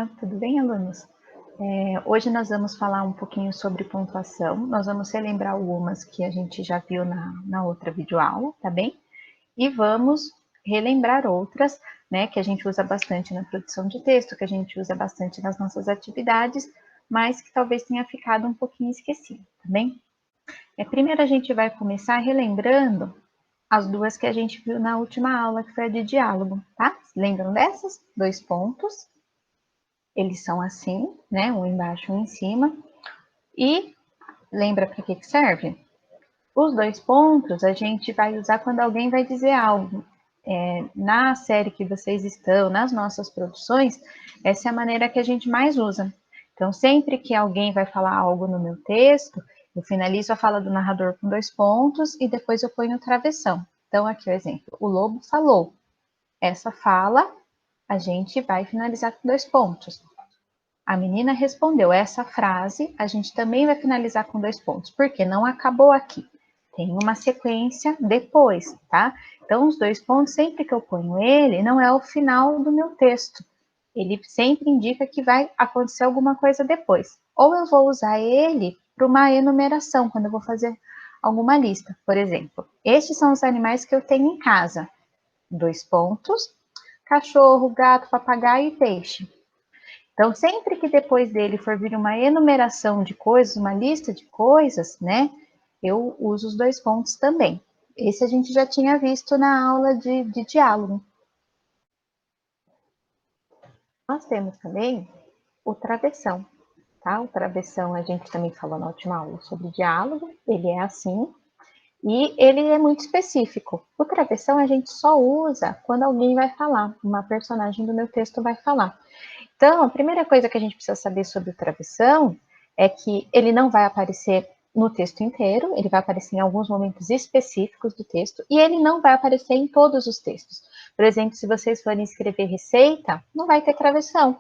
Olá, tudo bem, alunos? Hoje nós vamos falar um pouquinho sobre pontuação. Nós vamos relembrar algumas que a gente já viu na outra videoaula, tá bem? E vamos relembrar outras, né, que a gente usa bastante na produção de texto, que a gente usa bastante nas nossas atividades, mas que talvez tenha ficado um pouquinho esquecido, tá bem? Primeiro a gente vai começar relembrando as duas que a gente viu na última aula, que foi a de diálogo, tá? Lembram dessas? 2 pontos. Eles são assim, né? Um embaixo e um em cima. E lembra para que serve? Os 2 pontos a gente vai usar quando alguém vai dizer algo. Na série que vocês estão, nas nossas produções, essa é a maneira que a gente mais usa. Então, sempre que alguém vai falar algo no meu texto, eu finalizo a fala do narrador com 2 pontos e depois eu ponho o travessão. Então, aqui o exemplo. O lobo falou. Essa fala a gente vai finalizar com 2 pontos. A menina respondeu. Essa frase a gente também vai finalizar com 2 pontos, porque não acabou aqui. Tem uma sequência depois, tá? Então, os 2 pontos, sempre que eu ponho ele, não é o final do meu texto. Ele sempre indica que vai acontecer alguma coisa depois. Ou eu vou usar ele para uma enumeração, quando eu vou fazer alguma lista. Por exemplo, estes são os animais que eu tenho em casa. 2 pontos, cachorro, gato, papagaio e peixe. Então, sempre que depois dele for vir uma enumeração de coisas, uma lista de coisas, né, eu uso os 2 pontos também. Esse a gente já tinha visto na aula de diálogo. Nós temos também o travessão, tá? O travessão a gente também falou na última aula sobre diálogo, ele é assim, e ele é muito específico. O travessão a gente só usa quando alguém vai falar, uma personagem do meu texto vai falar. Então, a primeira coisa que a gente precisa saber sobre o travessão é que ele não vai aparecer no texto inteiro, ele vai aparecer em alguns momentos específicos do texto e ele não vai aparecer em todos os textos. Por exemplo, se vocês forem escrever receita, não vai ter travessão.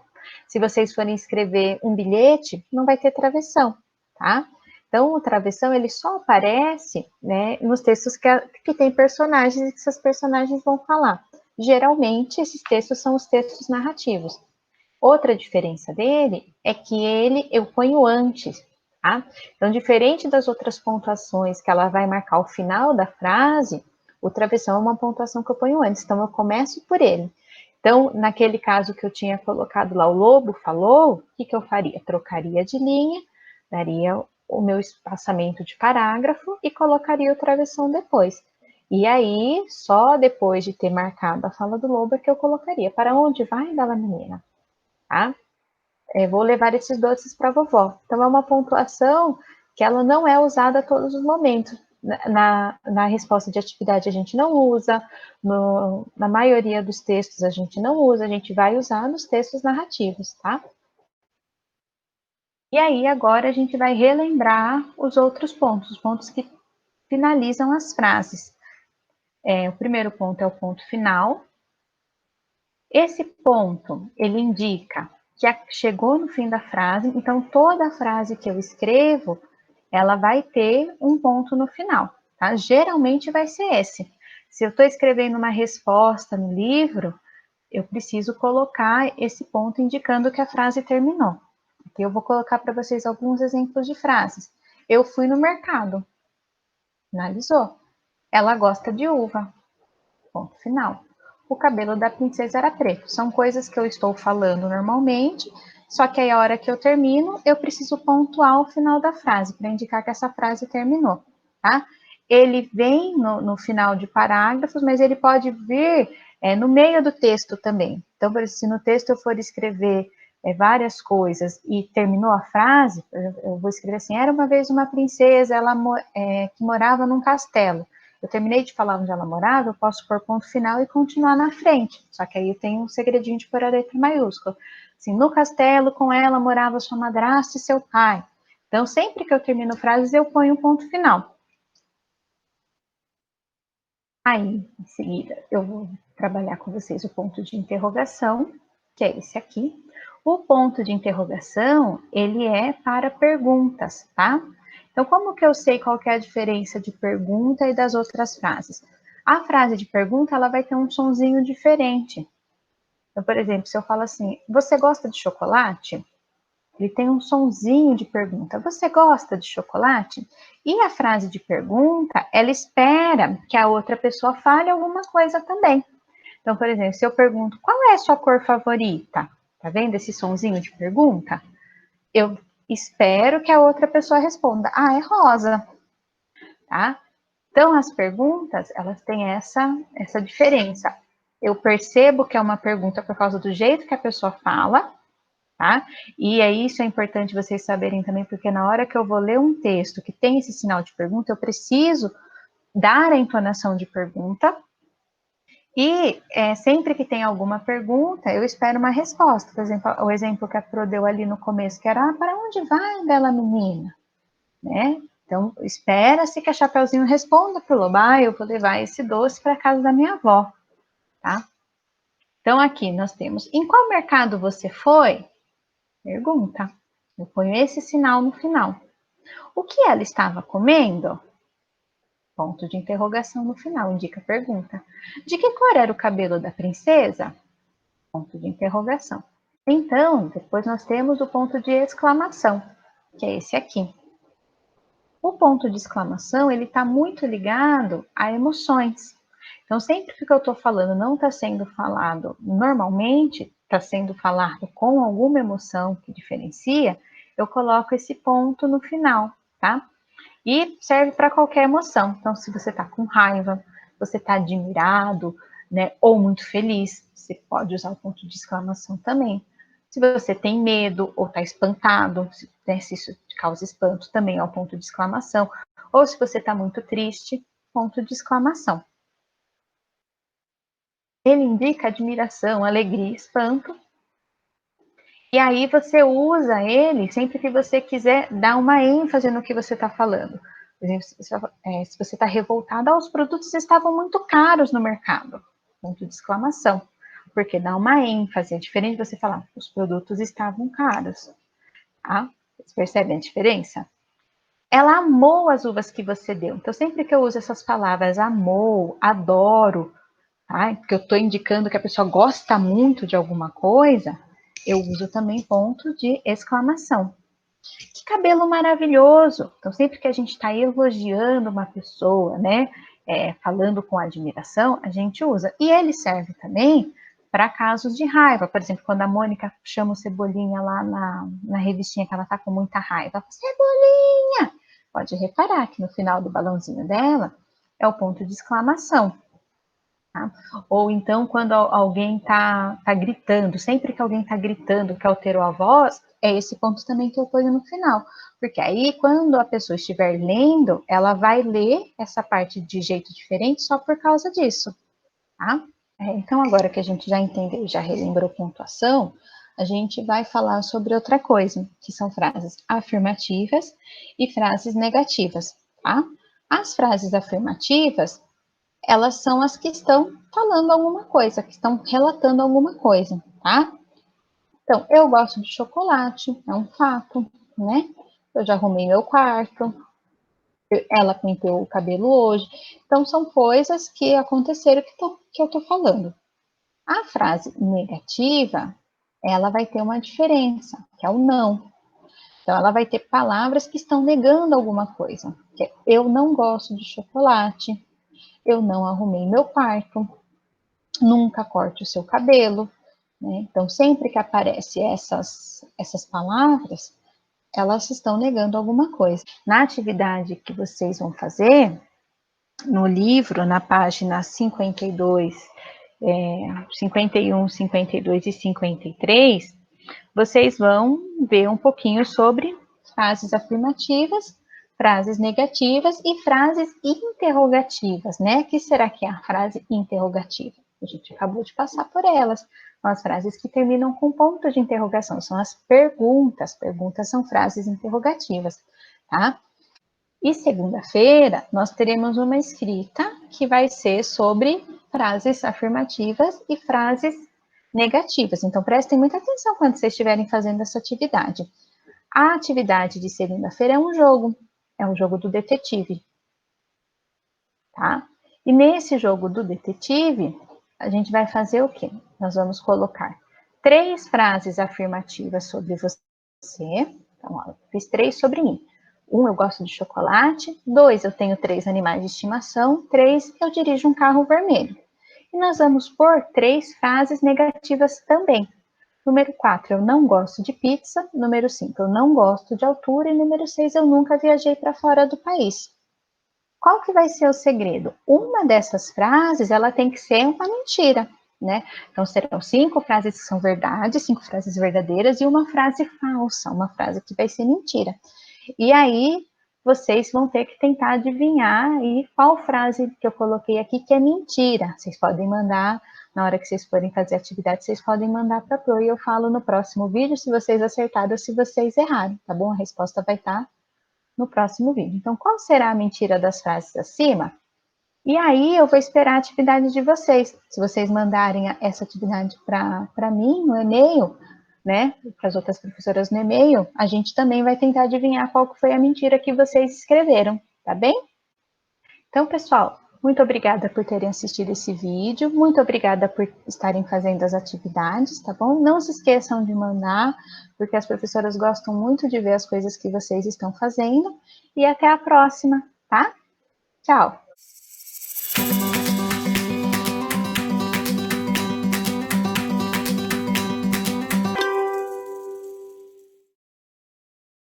Se vocês forem escrever um bilhete, não vai ter travessão, tá? Então, o travessão, ele só aparece, né, nos textos que tem personagens e que essas personagens vão falar. Geralmente, esses textos são os textos narrativos. Outra diferença dele é que eu ponho antes, tá? Então, diferente das outras pontuações que ela vai marcar o final da frase, o travessão é uma pontuação que eu ponho antes, então eu começo por ele. Então, naquele caso que eu tinha colocado lá, o lobo falou, o que eu faria? Trocaria de linha, daria o meu espaçamento de parágrafo e colocaria o travessão depois. E aí, só depois de ter marcado a fala do lobo é que eu colocaria. Para onde vai, bela menina? Tá? Vou levar esses doces para a vovó. Então, é uma pontuação que ela não é usada a todos os momentos. Na resposta de atividade a gente não usa, na maioria dos textos a gente não usa, a gente vai usar nos textos narrativos, tá? E aí, agora a gente vai relembrar os outros pontos, os pontos que finalizam as frases. O primeiro ponto é o ponto final. Esse ponto, ele indica que chegou no fim da frase, então toda a frase que eu escrevo, ela vai ter um ponto no final, tá? Geralmente vai ser esse. Se eu estou escrevendo uma resposta no livro, eu preciso colocar esse ponto indicando que a frase terminou. Aqui eu vou colocar para vocês alguns exemplos de frases. Eu fui no mercado. Finalizou. Ela gosta de uva. Ponto final. O cabelo da princesa era preto. São coisas que eu estou falando normalmente, só que aí a hora que eu termino, eu preciso pontuar o final da frase, para indicar que essa frase terminou, tá? Ele vem no final de parágrafos, mas ele pode vir no meio do texto também. Então, por exemplo, se no texto eu for escrever várias coisas e terminou a frase, eu vou escrever assim, era uma vez uma princesa que morava num castelo. Eu terminei de falar onde ela morava, eu posso pôr ponto final e continuar na frente. Só que aí eu tenho um segredinho de pôr a letra maiúscula. Assim, no castelo, com ela, morava sua madrasta e seu pai. Então, sempre que eu termino frases, eu ponho um ponto final. Aí, em seguida, eu vou trabalhar com vocês o ponto de interrogação, que é esse aqui. O ponto de interrogação, ele é para perguntas, tá? Então, como que eu sei qual que é a diferença de pergunta e das outras frases? A frase de pergunta, ela vai ter um sonzinho diferente. Então, por exemplo, se eu falo assim, você gosta de chocolate? Ele tem um sonzinho de pergunta. Você gosta de chocolate? E a frase de pergunta, ela espera que a outra pessoa fale alguma coisa também. Então, por exemplo, se eu pergunto, qual é a sua cor favorita? Tá vendo esse sonzinho de pergunta? Eu espero que a outra pessoa responda, ah, é rosa, tá? Então, as perguntas, elas têm essa diferença. Eu percebo que é uma pergunta por causa do jeito que a pessoa fala, tá? E aí isso é importante vocês saberem também, porque na hora que eu vou ler um texto que tem esse sinal de pergunta, eu preciso dar a entonação de pergunta. E sempre que tem alguma pergunta, eu espero uma resposta. Por exemplo, o exemplo que a Pro deu ali no começo, que era, para onde vai, bela menina? Né? Então, espera-se que a Chapeuzinho responda para o Lobo, eu vou levar esse doce para casa da minha avó, tá? Então, aqui nós temos, em qual mercado você foi? Pergunta. Eu ponho esse sinal no final. O que ela estava comendo? Ponto de interrogação no final, indica a pergunta. De que cor era o cabelo da princesa? Ponto de interrogação. Então, depois nós temos o ponto de exclamação, que é esse aqui. O ponto de exclamação, ele está muito ligado a emoções. Então, sempre que eu estou falando não está sendo falado normalmente, está sendo falado com alguma emoção que diferencia, eu coloco esse ponto no final, tá? E serve para qualquer emoção. Então, se você está com raiva, você está admirado, né, ou muito feliz, você pode usar o ponto de exclamação também. Se você tem medo ou está espantado, se isso te causa espanto, também é o ponto de exclamação. Ou se você está muito triste, ponto de exclamação. Ele indica admiração, alegria, espanto. E aí você usa ele sempre que você quiser dar uma ênfase no que você está falando. Por exemplo, se você está revoltado, os produtos estavam muito caros no mercado. Ponto de exclamação. Porque dá uma ênfase. É diferente de você falar, os produtos estavam caros. Tá? Vocês percebem a diferença? Ela amou as uvas que você deu. Então, sempre que eu uso essas palavras, amou, adoro, tá? Porque eu estou indicando que a pessoa gosta muito de alguma coisa, eu uso também ponto de exclamação. Que cabelo maravilhoso! Então, sempre que a gente está elogiando uma pessoa, né, falando com admiração, a gente usa. E ele serve também para casos de raiva. Por exemplo, quando a Mônica chama o Cebolinha lá na revistinha que ela está com muita raiva. Cebolinha! Pode reparar que no final do balãozinho dela é o ponto de exclamação. Tá? Ou então, quando alguém está gritando, sempre que alguém está gritando que alterou a voz, é esse ponto também que eu ponho no final. Porque aí, quando a pessoa estiver lendo, ela vai ler essa parte de jeito diferente só por causa disso. Tá? Então, agora que a gente já entendeu, já relembrou pontuação, a gente vai falar sobre outra coisa, que são frases afirmativas e frases negativas. Tá? As frases afirmativas, elas são as que estão falando alguma coisa, que estão relatando alguma coisa, tá? Então, eu gosto de chocolate, é um fato, né? Eu já arrumei meu quarto, ela pintou o cabelo hoje. Então, são coisas que aconteceram que eu tô falando. A frase negativa, ela vai ter uma diferença, que é o não. Então, ela vai ter palavras que estão negando alguma coisa. Que é, eu não gosto de chocolate, eu não arrumei meu quarto, nunca corte o seu cabelo, né? Então, sempre que aparecem essas palavras, elas estão negando alguma coisa. Na atividade que vocês vão fazer, no livro, na página 52, 51, 52 e 53, vocês vão ver um pouquinho sobre frases afirmativas, frases negativas e frases interrogativas, né? O que será que é a frase interrogativa? A gente acabou de passar por elas. São as frases que terminam com ponto de interrogação, são as perguntas. Perguntas são frases interrogativas, tá? E segunda-feira nós teremos uma escrita que vai ser sobre frases afirmativas e frases negativas. Então prestem muita atenção quando vocês estiverem fazendo essa atividade. A atividade de segunda-feira é um jogo do detetive, tá? E nesse jogo do detetive, a gente vai fazer o quê? Nós vamos colocar 3 frases afirmativas sobre você. Então, ó, eu fiz 3 sobre mim. 1, eu gosto de chocolate. 2, eu tenho 3 animais de estimação. 3, eu dirijo um carro vermelho. E nós vamos pôr 3 frases negativas também. Número 4, eu não gosto de pizza. Número 5, eu não gosto de altura. E número 6, eu nunca viajei para fora do país. Qual que vai ser o segredo? Uma dessas frases, ela tem que ser uma mentira, né? Então, serão 5 frases que são verdades, 5 frases verdadeiras e uma frase falsa, uma frase que vai ser mentira. E aí, vocês vão ter que tentar adivinhar aí qual frase que eu coloquei aqui que é mentira. Vocês podem mandar, na hora que vocês forem fazer a atividade, vocês podem mandar para a Pro e eu falo no próximo vídeo se vocês acertaram ou se vocês erraram, tá bom? A resposta vai estar no próximo vídeo. Então, qual será a mentira das frases acima? E aí eu vou esperar a atividade de vocês. Se vocês mandarem essa atividade para mim no e-mail, né, para as outras professoras no e-mail, a gente também vai tentar adivinhar qual foi a mentira que vocês escreveram, tá bem? Então, pessoal, muito obrigada por terem assistido esse vídeo, muito obrigada por estarem fazendo as atividades, tá bom? Não se esqueçam de mandar, porque as professoras gostam muito de ver as coisas que vocês estão fazendo, e até a próxima, tá? Tchau!